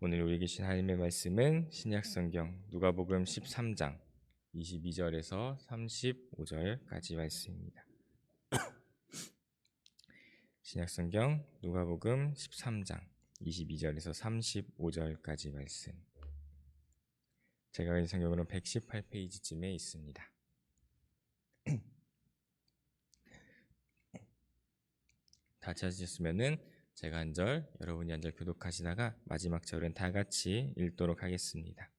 오늘 우리 계신 하나님의 말씀은 신약성경 누가복음 13장 22절에서 35절까지 말씀입니다. 신약성경 누가복음 13장 22절에서 35절까지 말씀. 제가 가진 성경으로는 118페이지쯤에 있습니다. 다 찾으셨으면은 제가 한 절, 여러분이 한 절 교독하시다가 마지막 절은 다 같이 읽도록 하겠습니다.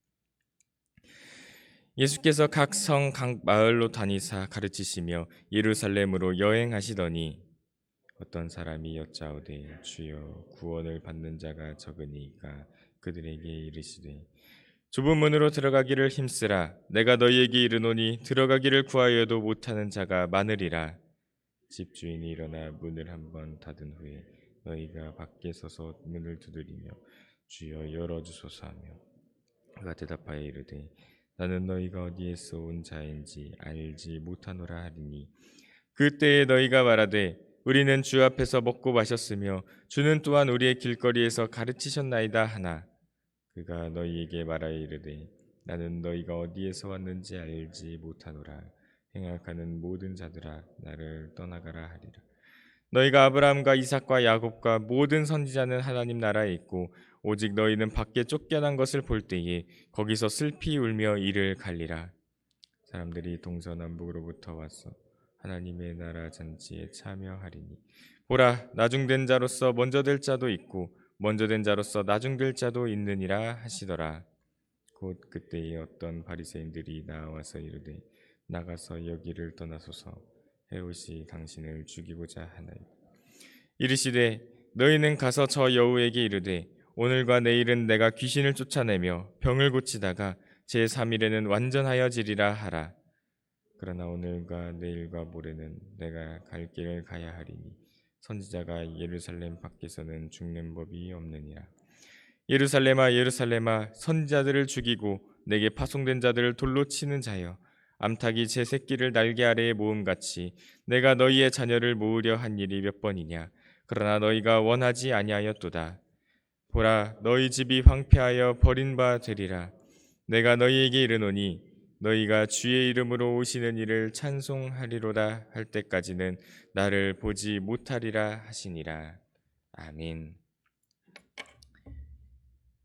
예수께서 각 성, 각 마을로 다니사 가르치시며 예루살렘으로 여행하시더니 어떤 사람이 여짜오되 주여 구원을 받는 자가 적으니까 그들에게 이르시되 좁은 문으로 들어가기를 힘쓰라. 내가 너희에게 이르노니 들어가기를 구하여도 못하는 자가 많으리라. 집주인이 일어나 문을 한번 닫은 후에 너희가 밖에 서서 문을 두드리며 주여 열어주소서 하며 그가 대답하여 이르되 나는 너희가 어디에서 온 자인지 알지 못하노라 하리니 그때에 너희가 말하되 우리는 주 앞에서 먹고 마셨으며 주는 또한 우리의 길거리에서 가르치셨나이다 하나 그가 너희에게 말하여 이르되 나는 너희가 어디에서 왔는지 알지 못하노라. 행악하는 모든 자들아 나를 떠나가라 하리라. 너희가 아브라함과 이삭과 야곱과 모든 선지자는 하나님 나라에 있고 오직 너희는 밖에 쫓겨난 것을 볼 때에 거기서 슬피 울며 이를 갈리라. 사람들이 동서남북으로부터 와서 하나님의 나라 잔치에 참여하리니 보라 나중된 자로서 먼저 될 자도 있고 먼저 된 자로서 나중될 자도 있느니라 하시더라. 곧 그때에 어떤 바리새인들이 나와서 이르되 나가서 여기를 떠나소서 헤롯이 당신을 죽이고자 하나이다. 이르시되 너희는 가서 저 여우에게 이르되 오늘과 내일은 내가 귀신을 쫓아내며 병을 고치다가 제3일에는 완전하여지리라 하라. 그러나 오늘과 내일과 모레는 내가 갈 길을 가야 하리니 선지자가 예루살렘 밖에서는 죽는 법이 없느니라. 예루살렘아 예루살렘아 선지자들을 죽이고 내게 파송된 자들을 돌로 치는 자여 암탉이 제 새끼를 날개 아래에 모음같이 내가 너희의 자녀를 모으려 한 일이 몇 번이냐. 그러나 너희가 원하지 아니하였도다. 보라 너희 집이 황폐하여 버린 바 되리라. 내가 너희에게 이르노니 너희가 주의 이름으로 오시는 이를 찬송하리로다 할 때까지는 나를 보지 못하리라 하시니라. 아멘.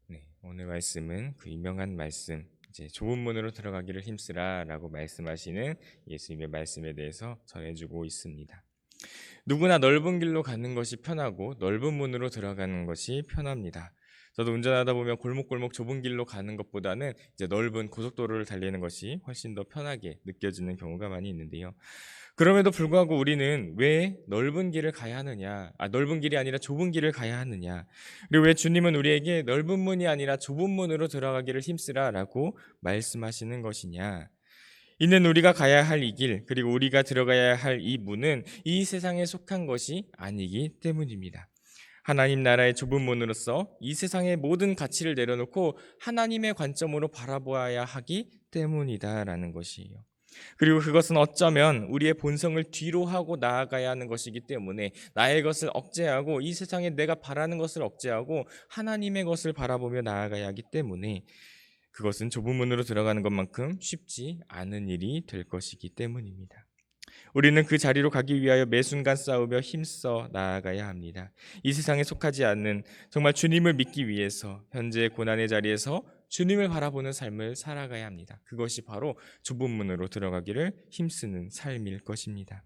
네, 오늘 말씀은 그 유명한 말씀 이제 좁은 문으로 들어가기를 힘쓰라라고 말씀하시는 예수님의 말씀에 대해서 전해주고 있습니다. 누구나 넓은 길로 가는 것이 편하고 넓은 문으로 들어가는 것이 편합니다. 저도 운전하다 보면 골목골목 좁은 길로 가는 것보다는 이제 넓은 고속도로를 달리는 것이 훨씬 더 편하게 느껴지는 경우가 많이 있는데요. 그럼에도 불구하고 우리는 왜 넓은 길을 가야 하느냐? 넓은 길이 아니라 좁은 길을 가야 하느냐? 그리고 왜 주님은 우리에게 넓은 문이 아니라 좁은 문으로 들어가기를 힘쓰라라고 말씀하시는 것이냐? 이는 우리가 가야 할 이 길, 그리고 우리가 들어가야 할 이 문은 이 세상에 속한 것이 아니기 때문입니다. 하나님 나라의 좁은 문으로서 이 세상의 모든 가치를 내려놓고 하나님의 관점으로 바라보아야 하기 때문이다라는 것이에요. 그리고 그것은 어쩌면 우리의 본성을 뒤로 하고 나아가야 하는 것이기 때문에 나의 것을 억제하고 이 세상에 내가 바라는 것을 억제하고 하나님의 것을 바라보며 나아가야 하기 때문에 그것은 좁은 문으로 들어가는 것만큼 쉽지 않은 일이 될 것이기 때문입니다. 우리는 그 자리로 가기 위하여 매 순간 싸우며 힘써 나아가야 합니다. 이 세상에 속하지 않는 정말 주님을 믿기 위해서 현재의 고난의 자리에서 주님을 바라보는 삶을 살아가야 합니다. 그것이 바로 좁은 문으로 들어가기를 힘쓰는 삶일 것입니다.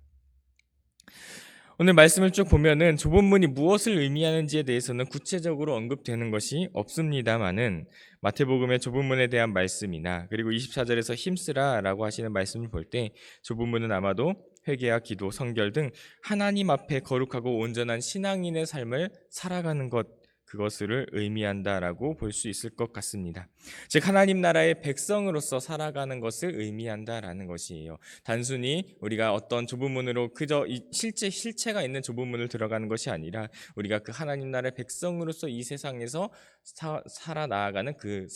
오늘 말씀을 쭉 보면은 좁은 문이 무엇을 의미하는지에 대해서는 구체적으로 언급되는 것이 없습니다만은 마태복음의 좁은 문에 대한 말씀이나 그리고 24절에서 힘쓰라라고 하시는 말씀을 볼 때 좁은 문은 아마도 회개와 기도, 성결 등 하나님 앞에 거룩하고 온전한 신앙인의 삶을 살아가는 것 그것을 의미한다라고 볼 수 있을 것 같습니다. 즉 하나님 나라의 백성으로서 살아가는 것을 의미한다라는 것이에요. 단순히 우리가 어떤 좁은 문으로 그저 실체가 있는 좁은 문을 들어가는 것이 아니라 우리가 그 하나님 나라의 백성으로서 이 세상에서 살아 나아가는 그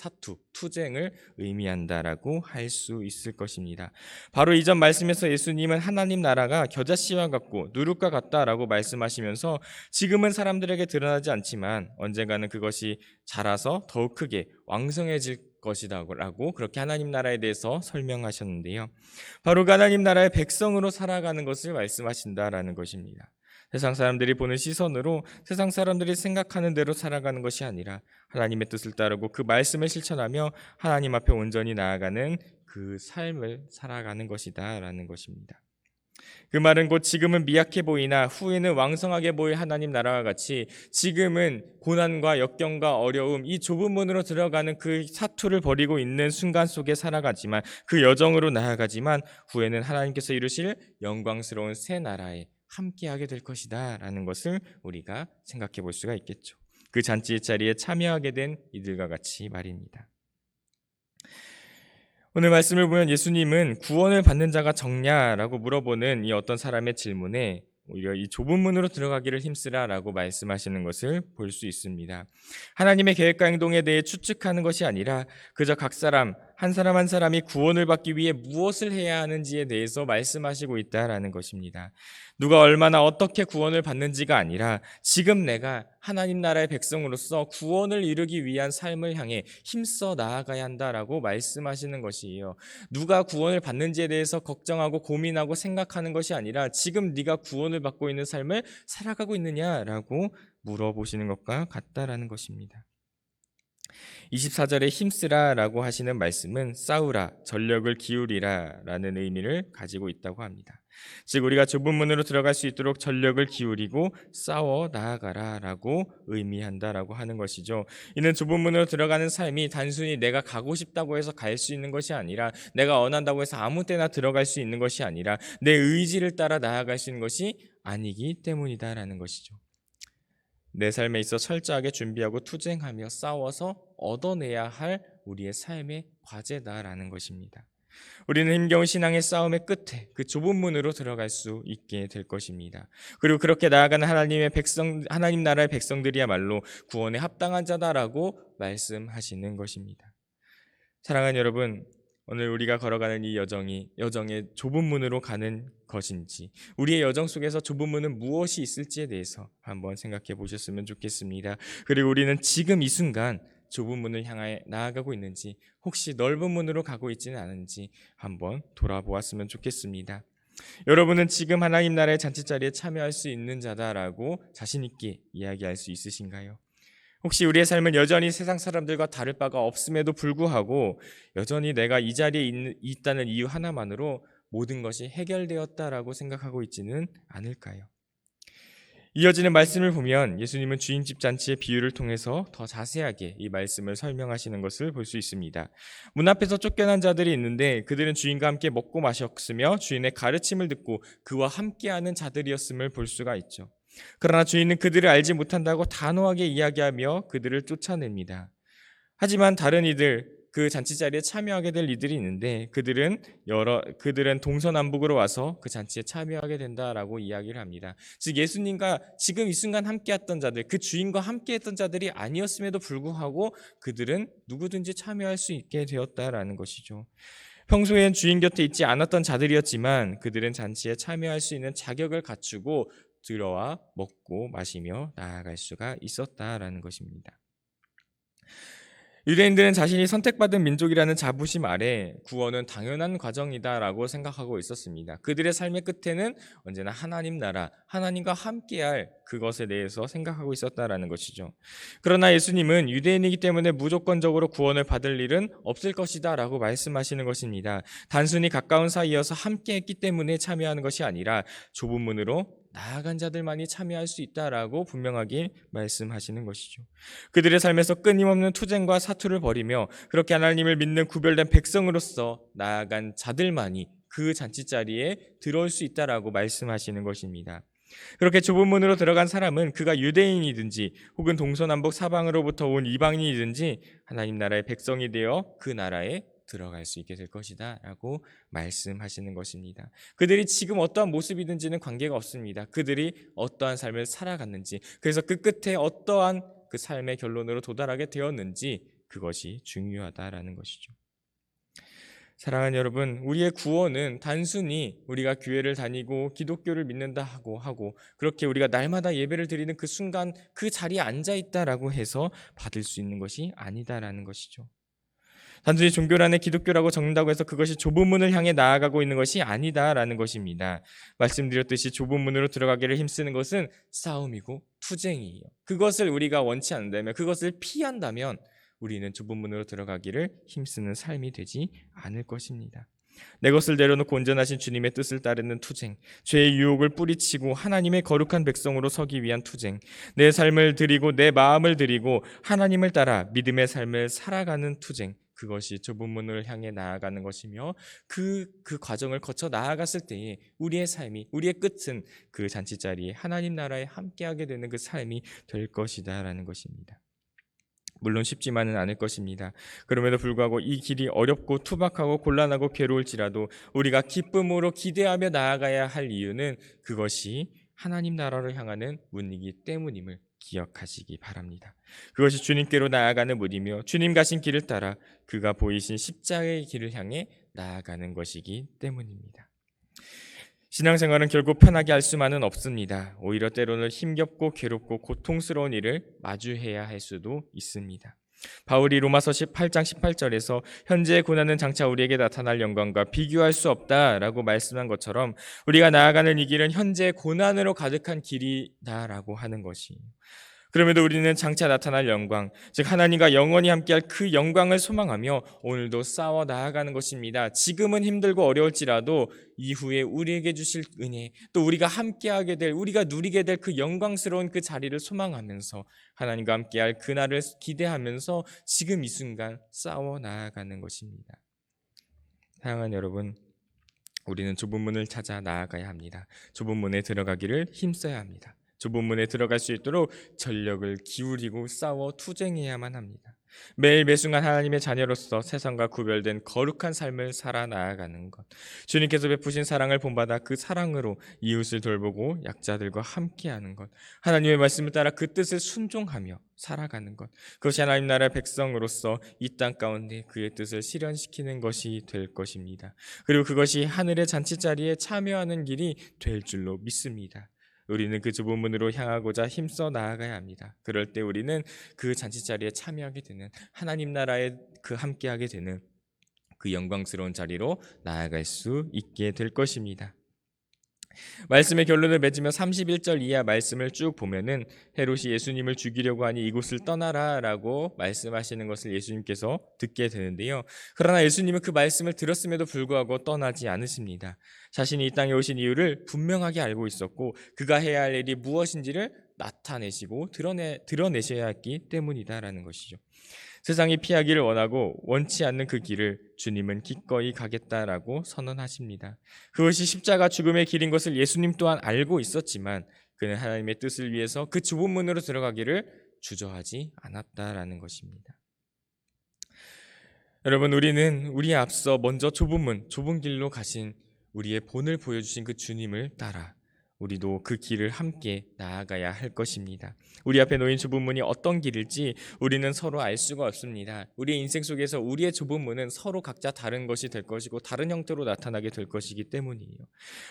투쟁을 의미한다라고 할 수 있을 것입니다. 바로 이전 말씀에서 예수님은 하나님 나라가 겨자씨와 같고 누룩과 같다라고 말씀하시면서 지금은 사람들에게 드러나지 않지만 언젠가는 그것이 자라서 더욱 크게 왕성해질 것이라고 그렇게 하나님 나라에 대해서 설명하셨는데요. 바로 그 하나님 나라의 백성으로 살아가는 것을 말씀하신다라는 것입니다. 세상 사람들이 보는 시선으로 세상 사람들이 생각하는 대로 살아가는 것이 아니라 하나님의 뜻을 따르고 그 말씀을 실천하며 하나님 앞에 온전히 나아가는 그 삶을 살아가는 것이다라는 것입니다. 그 말은 곧 지금은 미약해 보이나 후에는 왕성하게 보일 하나님 나라와 같이 지금은 고난과 역경과 어려움, 이 좁은 문으로 들어가는 그 사투를 벌이고 있는 순간 속에 살아가지만 그 여정으로 나아가지만 후에는 하나님께서 이루실 영광스러운 새 나라에 함께하게 될 것이다 라는 것을 우리가 생각해 볼 수가 있겠죠. 그 잔치의 자리에 참여하게 된 이들과 같이 말입니다. 오늘 말씀을 보면 예수님은 구원을 받는 자가 적냐라고 물어보는 이 어떤 사람의 질문에 오히려 이 좁은 문으로 들어가기를 힘쓰라라고 말씀하시는 것을 볼 수 있습니다. 하나님의 계획과 행동에 대해 추측하는 것이 아니라 그저 각 사람 한 사람 한 사람이 구원을 받기 위해 무엇을 해야 하는지에 대해서 말씀하시고 있다라는 것입니다. 누가 얼마나 어떻게 구원을 받는지가 아니라 지금 내가 하나님 나라의 백성으로서 구원을 이루기 위한 삶을 향해 힘써 나아가야 한다라고 말씀하시는 것이에요. 누가 구원을 받는지에 대해서 걱정하고 고민하고 생각하는 것이 아니라 지금 네가 구원을 받고 있는 삶을 살아가고 있느냐라고 물어보시는 것과 같다라는 것입니다. 24절에 힘쓰라라고 하시는 말씀은 싸우라, 전력을 기울이라 라는 의미를 가지고 있다고 합니다. 즉 우리가 좁은 문으로 들어갈 수 있도록 전력을 기울이고 싸워 나아가라 라고 의미한다라고 하는 것이죠. 이는 좁은 문으로 들어가는 삶이 단순히 내가 가고 싶다고 해서 갈 수 있는 것이 아니라 내가 원한다고 해서 아무 때나 들어갈 수 있는 것이 아니라 내 의지를 따라 나아갈 수 있는 것이 아니기 때문이다라는 것이죠. 내 삶에 있어 철저하게 준비하고 투쟁하며 싸워서 얻어내야 할 우리의 삶의 과제다라는 것입니다. 우리는 힘겨운 신앙의 싸움의 끝에 그 좁은 문으로 들어갈 수 있게 될 것입니다. 그리고 그렇게 나아가는 하나님 나라의 백성들이야말로 구원에 합당한 자다라고 말씀하시는 것입니다. 사랑하는 여러분, 오늘 우리가 걸어가는 이 여정의 좁은 문으로 가는 것인지, 우리의 여정 속에서 좁은 문은 무엇이 있을지에 대해서 한번 생각해 보셨으면 좋겠습니다. 그리고 우리는 지금 이 순간 좁은 문을 향해 나아가고 있는지, 혹시 넓은 문으로 가고 있지는 않은지 한번 돌아보았으면 좋겠습니다. 여러분은 지금 하나님 나라의 잔치자리에 참여할 수 있는 자다라고 자신 있게 이야기할 수 있으신가요? 혹시 우리의 삶은 여전히 세상 사람들과 다를 바가 없음에도 불구하고 여전히 내가 이 자리에 있다는 이유 하나만으로 모든 것이 해결되었다라고 생각하고 있지는 않을까요? 이어지는 말씀을 보면 예수님은 주인집 잔치의 비유를 통해서 더 자세하게 이 말씀을 설명하시는 것을 볼 수 있습니다. 문 앞에서 쫓겨난 자들이 있는데 그들은 주인과 함께 먹고 마셨으며 주인의 가르침을 듣고 그와 함께하는 자들이었음을 볼 수가 있죠. 그러나 주인은 그들을 알지 못한다고 단호하게 이야기하며 그들을 쫓아냅니다. 하지만 다른 이들, 그 잔치자리에 참여하게 될 이들이 있는데 그들은 동서남북으로 와서 그 잔치에 참여하게 된다라고 이야기를 합니다. 즉 예수님과 지금 이 순간 함께했던 자들, 그 주인과 함께했던 자들이 아니었음에도 불구하고 그들은 누구든지 참여할 수 있게 되었다라는 것이죠. 평소엔 주인 곁에 있지 않았던 자들이었지만 그들은 잔치에 참여할 수 있는 자격을 갖추고 들어와 먹고 마시며 나아갈 수가 있었다라는 것입니다. 유대인들은 자신이 선택받은 민족이라는 자부심 아래 구원은 당연한 과정이다라고 생각하고 있었습니다. 그들의 삶의 끝에는 언제나 하나님 나라, 하나님과 함께할 그것에 대해서 생각하고 있었다라는 것이죠. 그러나 예수님은 유대인이기 때문에 무조건적으로 구원을 받을 일은 없을 것이다라고 말씀하시는 것입니다. 단순히 가까운 사이여서 함께했기 때문에 참여하는 것이 아니라 좁은 문으로 나아간 자들만이 참여할 수 있다라고 분명하게 말씀하시는 것이죠. 그들의 삶에서 끊임없는 투쟁과 사투를 벌이며 그렇게 하나님을 믿는 구별된 백성으로서 나아간 자들만이 그 잔치자리에 들어올 수 있다라고 말씀하시는 것입니다. 그렇게 좁은 문으로 들어간 사람은 그가 유대인이든지 혹은 동서남북 사방으로부터 온 이방인이든지 하나님 나라의 백성이 되어 그 나라에 들어갈 수 있게 될 것이다 라고 말씀하시는 것입니다. 그들이 지금 어떠한 모습이든지는 관계가 없습니다. 그들이 어떠한 삶을 살아갔는지, 그래서 그 끝에 어떠한 그 삶의 결론으로 도달하게 되었는지 그것이 중요하다라는 것이죠. 사랑하는 여러분, 우리의 구원은 단순히 우리가 교회를 다니고 기독교를 믿는다 하고 그렇게 우리가 날마다 예배를 드리는 그 순간 그 자리에 앉아 있다라고 해서 받을 수 있는 것이 아니다라는 것이죠. 단순히 종교란에 기독교라고 적는다고 해서 그것이 좁은 문을 향해 나아가고 있는 것이 아니다라는 것입니다. 말씀드렸듯이 좁은 문으로 들어가기를 힘쓰는 것은 싸움이고 투쟁이에요. 그것을 우리가 원치 않는다면, 그것을 피한다면 우리는 좁은 문으로 들어가기를 힘쓰는 삶이 되지 않을 것입니다. 내 것을 내려놓고 온전하신 주님의 뜻을 따르는 투쟁, 죄의 유혹을 뿌리치고 하나님의 거룩한 백성으로 서기 위한 투쟁, 내 삶을 드리고 내 마음을 드리고 하나님을 따라 믿음의 삶을 살아가는 투쟁, 그것이 좁은 문을 향해 나아가는 것이며 그 과정을 거쳐 나아갔을 때에 우리의 삶이, 우리의 끝은 그 잔치자리에 하나님 나라에 함께하게 되는 그 삶이 될 것이다라는 것입니다. 물론 쉽지만은 않을 것입니다. 그럼에도 불구하고 이 길이 어렵고 투박하고 곤란하고 괴로울지라도 우리가 기쁨으로 기대하며 나아가야 할 이유는 그것이 하나님 나라를 향하는 문이기 때문임을 기억하시기 바랍니다. 그것이 주님께로 나아가는 문이며 주님 가신 길을 따라 그가 보이신 십자가의 길을 향해 나아가는 것이기 때문입니다. 신앙생활은 결국 편하게 할 수만은 없습니다. 오히려 때로는 힘겹고 괴롭고 고통스러운 일을 마주해야 할 수도 있습니다. 바울이 로마서 18장 18절에서 현재의 고난은 장차 우리에게 나타날 영광과 비교할 수 없다라고 말씀한 것처럼 우리가 나아가는 이 길은 현재의 고난으로 가득한 길이다라고 하는 것이에요. 그럼에도 우리는 장차 나타날 영광, 즉 하나님과 영원히 함께할 그 영광을 소망하며 오늘도 싸워 나아가는 것입니다. 지금은 힘들고 어려울지라도 이후에 우리에게 주실 은혜, 또 우리가 함께하게 될, 우리가 누리게 될 그 영광스러운 그 자리를 소망하면서 하나님과 함께할 그날을 기대하면서 지금 이 순간 싸워 나아가는 것입니다. 사랑하는 여러분, 우리는 좁은 문을 찾아 나아가야 합니다. 좁은 문에 들어가기를 힘써야 합니다. 좁은 문에 들어갈 수 있도록 전력을 기울이고 싸워 투쟁해야만 합니다. 매일 매순간 하나님의 자녀로서 세상과 구별된 거룩한 삶을 살아 나아가는 것, 주님께서 베푸신 사랑을 본받아 그 사랑으로 이웃을 돌보고 약자들과 함께하는 것, 하나님의 말씀을 따라 그 뜻을 순종하며 살아가는 것, 그것이 하나님 나라의 백성으로서 이 땅 가운데 그의 뜻을 실현시키는 것이 될 것입니다. 그리고 그것이 하늘의 잔치자리에 참여하는 길이 될 줄로 믿습니다. 우리는 그 좁은 문으로 향하고자 힘써 나아가야 합니다. 그럴 때 우리는 그 잔치자리에 참여하게 되는, 하나님 나라에 그 함께하게 되는 그 영광스러운 자리로 나아갈 수 있게 될 것입니다. 말씀의 결론을 맺으며 31절 이하 말씀을 쭉 보면은 헤롯이 예수님을 죽이려고 하니 이곳을 떠나라라고 말씀하시는 것을 예수님께서 듣게 되는데요. 그러나 예수님은 그 말씀을 들었음에도 불구하고 떠나지 않으십니다. 자신이 이 땅에 오신 이유를 분명하게 알고 있었고 그가 해야 할 일이 무엇인지를 나타내시고 드러내셔야 했기 때문이다라는 것이죠. 세상이 피하기를 원하고 원치 않는 그 길을 주님은 기꺼이 가겠다라고 선언하십니다. 그것이 십자가 죽음의 길인 것을 예수님 또한 알고 있었지만 그는 하나님의 뜻을 위해서 그 좁은 문으로 들어가기를 주저하지 않았다라는 것입니다. 여러분, 우리는 우리에 앞서 먼저 좁은 문, 좁은 길로 가신 우리의 본을 보여주신 그 주님을 따라 우리도 그 길을 함께 나아가야 할 것입니다. 우리 앞에 놓인 좁은 문이 어떤 길일지 우리는 서로 알 수가 없습니다. 우리의 인생 속에서 우리의 좁은 문은 서로 각자 다른 것이 될 것이고 다른 형태로 나타나게 될 것이기 때문이에요.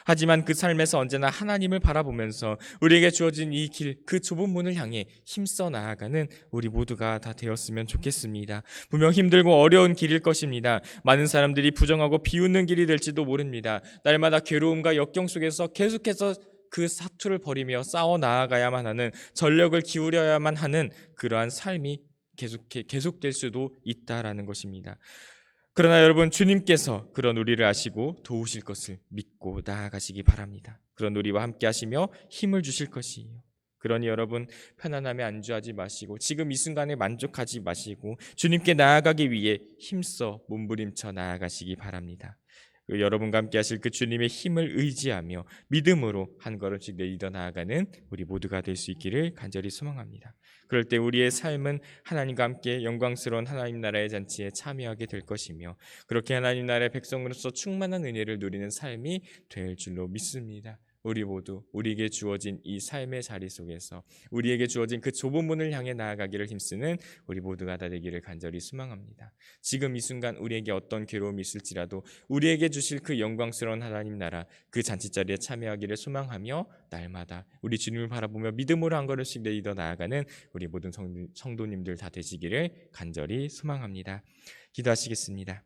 하지만 그 삶에서 언제나 하나님을 바라보면서 우리에게 주어진 이 길, 그 좁은 문을 향해 힘써 나아가는 우리 모두가 다 되었으면 좋겠습니다. 분명 힘들고 어려운 길일 것입니다. 많은 사람들이 부정하고 비웃는 길이 될지도 모릅니다. 날마다 괴로움과 역경 속에서 계속해서 그 사투를 벌이며 싸워 나아가야만 하는, 전력을 기울여야만 하는 그러한 삶이 계속될 수도 있다라는 것입니다. 그러나 여러분, 주님께서 그런 우리를 아시고 도우실 것을 믿고 나아가시기 바랍니다. 그런 우리와 함께 하시며 힘을 주실 것이에요. 그러니 여러분, 편안함에 안주하지 마시고 지금 이 순간에 만족하지 마시고 주님께 나아가기 위해 힘써 몸부림쳐 나아가시기 바랍니다. 여러분과 함께 하실 그 주님의 힘을 의지하며 믿음으로 한 걸음씩 내딛어 나아가는 우리 모두가 될 수 있기를 간절히 소망합니다. 그럴 때 우리의 삶은 하나님과 함께 영광스러운 하나님 나라의 잔치에 참여하게 될 것이며 그렇게 하나님 나라의 백성으로서 충만한 은혜를 누리는 삶이 될 줄로 믿습니다. 우리 모두 우리에게 주어진 이 삶의 자리 속에서 우리에게 주어진 그 좁은 문을 향해 나아가기를 힘쓰는 우리 모두가 다 되기를 간절히 소망합니다. 지금 이 순간 우리에게 어떤 괴로움이 있을지라도 우리에게 주실 그 영광스러운 하나님 나라 그 잔치자리에 참여하기를 소망하며 날마다 우리 주님을 바라보며 믿음으로 한 걸음씩 내딛어 나아가는 우리 모든 성도님들 다 되시기를 간절히 소망합니다. 기도하시겠습니다.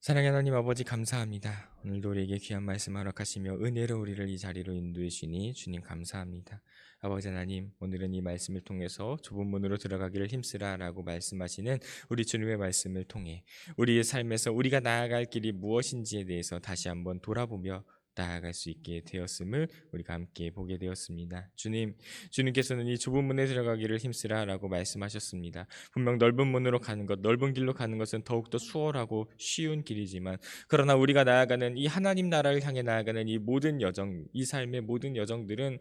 사랑의 하나님 아버지 감사합니다. 오늘도 우리에게 귀한 말씀 허락하시며 은혜로 우리를 이 자리로 인도해 주시니 주님 감사합니다. 아버지 하나님, 오늘은 이 말씀을 통해서 좁은 문으로 들어가기를 힘쓰라라고 말씀하시는 우리 주님의 말씀을 통해 우리의 삶에서 우리가 나아갈 길이 무엇인지에 대해서 다시 한번 돌아보며 나아갈 수 있게 되었음을 우리가 함께 보게 되었습니다. 주님께서는 이 좁은 문에 들어가기를 힘쓰라라고 말씀하셨습니다. 분명 넓은 문으로 가는 것, 넓은 길로 가는 것은 더욱더 수월하고 쉬운 길이지만 그러나 우리가 나아가는 이 하나님 나라를 향해 나아가는 이 모든 여정, 이 삶의 모든 여정들은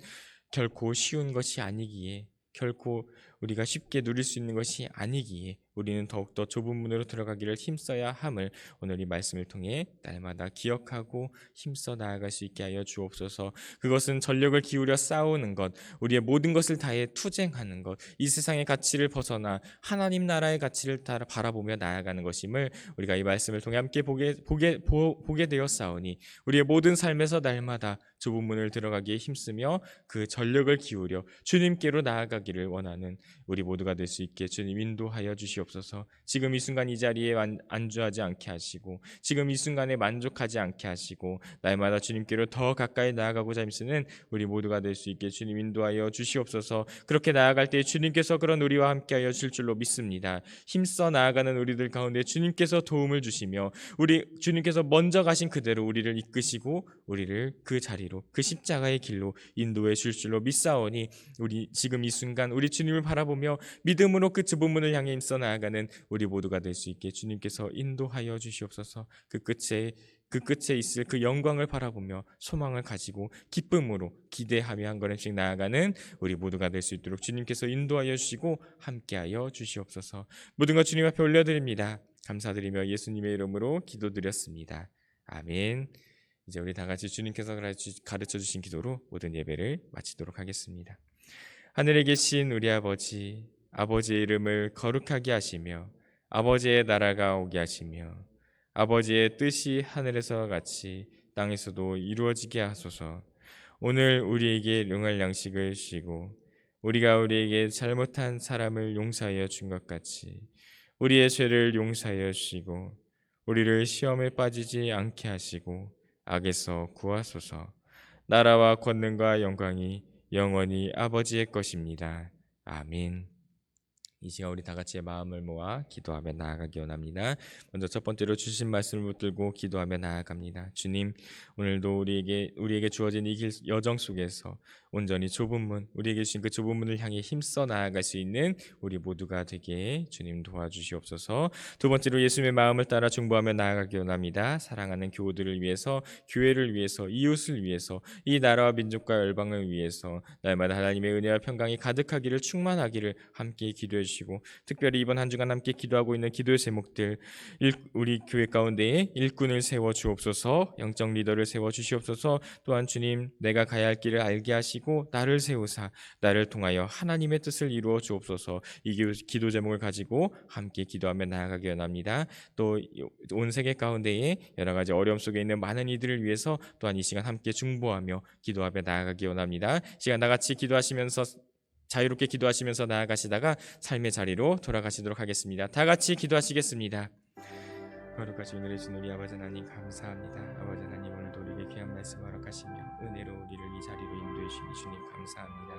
결코 쉬운 것이 아니기에 결코 우리가 쉽게 누릴 수 있는 것이 아니기에 우리는 더욱더 좁은 문으로 들어가기를 힘써야 함을 오늘 이 말씀을 통해 날마다 기억하고 힘써 나아갈 수 있게 하여 주옵소서. 그것은 전력을 기울여 싸우는 것, 우리의 모든 것을 다해 투쟁하는 것, 이 세상의 가치를 벗어나 하나님 나라의 가치를 바라보며 나아가는 것임을 우리가 이 말씀을 통해 함께 보게 되었사오니 우리의 모든 삶에서 날마다 좁은 문을 들어가기에 힘쓰며 그 전력을 기울여 주님께로 나아가기를 원하는 우리 모두가 될 수 있게 주님 인도하여 주시옵소서. 지금 이 순간 이 자리에 안주하지 않게 하시고 지금 이 순간에 만족하지 않게 하시고 날마다 주님께로 더 가까이 나아가고자 힘쓰는 우리 모두가 될 수 있게 주님 인도하여 주시옵소서. 그렇게 나아갈 때 주님께서 그런 우리와 함께하여 주실 줄로 믿습니다. 힘써 나아가는 우리들 가운데 주님께서 도움을 주시며 우리 주님께서 먼저 가신 그대로 우리를 이끄시고 우리를 그 자리로 그 십자가의 길로 인도해 줄 줄로 믿사오니 우리 지금 이 순간 우리 주님을 바라보며 믿음으로 그 좁은 문을 향해 힘써 나아가는 우리 모두가 될 수 있게 주님께서 인도하여 주시옵소서. 그 끝에 있을 그 영광을 바라보며 소망을 가지고 기쁨으로 기대하며 한 걸음씩 나아가는 우리 모두가 될 수 있도록 주님께서 인도하여 주시고 함께하여 주시옵소서. 모든 것 주님 앞에 올려드립니다. 감사드리며 예수님의 이름으로 기도드렸습니다. 아멘. 이제 우리 다 같이 주님께서 가르쳐 주신 기도로 모든 예배를 마치도록 하겠습니다. 하늘에 계신 우리 아버지, 아버지의 이름을 거룩하게 하시며 아버지의 나라가 오게 하시며 아버지의 뜻이 하늘에서 같이 땅에서도 이루어지게 하소서. 오늘 우리에게 용할 양식을 주시고 우리가 우리에게 잘못한 사람을 용서하여 준 것 같이 우리의 죄를 용서하여 주시고 우리를 시험에 빠지지 않게 하시고 악에서 구하소서. 나라와 권능과 영광이 영원히 아버지의 것입니다. 아멘. 이 시간 우리 다 같이 마음을 모아 기도하며 나아가기 원합니다. 먼저 첫 번째로 주신 말씀을 붙들고 기도하며 나아갑니다. 주님, 오늘도 우리에게 주어진 이 길 여정 속에서 온전히 좁은 문, 우리에게 주신 그 좁은 문을 향해 힘써 나아갈 수 있는 우리 모두가 되게 주님 도와주시옵소서. 두 번째로 예수님의 마음을 따라 중보하며 나아가기 원합니다. 사랑하는 교우들을 위해서, 교회를 위해서, 이웃을 위해서, 이 나라와 민족과 열방을 위해서 날마다 하나님의 은혜와 평강이 가득하기를 충만하기를 함께 기도해 주시고 특별히 이번 한 주간 함께 기도하고 있는 기도의 제목들 우리 교회 가운데에 일꾼을 세워 주옵소서. 영적 리더를 세워 주시옵소서. 또한 주님 내가 가야 할 길을 알게 하시고 나를 세우사 나를 통하여 하나님의 뜻을 이루어 주옵소서. 이 기도 제목을 가지고 함께 기도하며 나아가기 원합니다. 또 온 세계 가운데에 여러 가지 어려움 속에 있는 많은 이들을 위해서 또한 이 시간 함께 중보하며 기도하며 나아가기 원합니다. 시간 나같이 기도하시면서 자유롭게 기도하시면서 나아가시다가 삶의 자리로 돌아가시도록 하겠습니다. 다 같이 기도하시겠습니다. 거룩하신 은혜를 주신 우리 아버지 하나님 감사합니다. 아버지 하나님 오늘도 우리에게 귀한 말씀 허락하시며 은혜로 우리를 이 자리로 인도해 주시니 주님 감사합니다.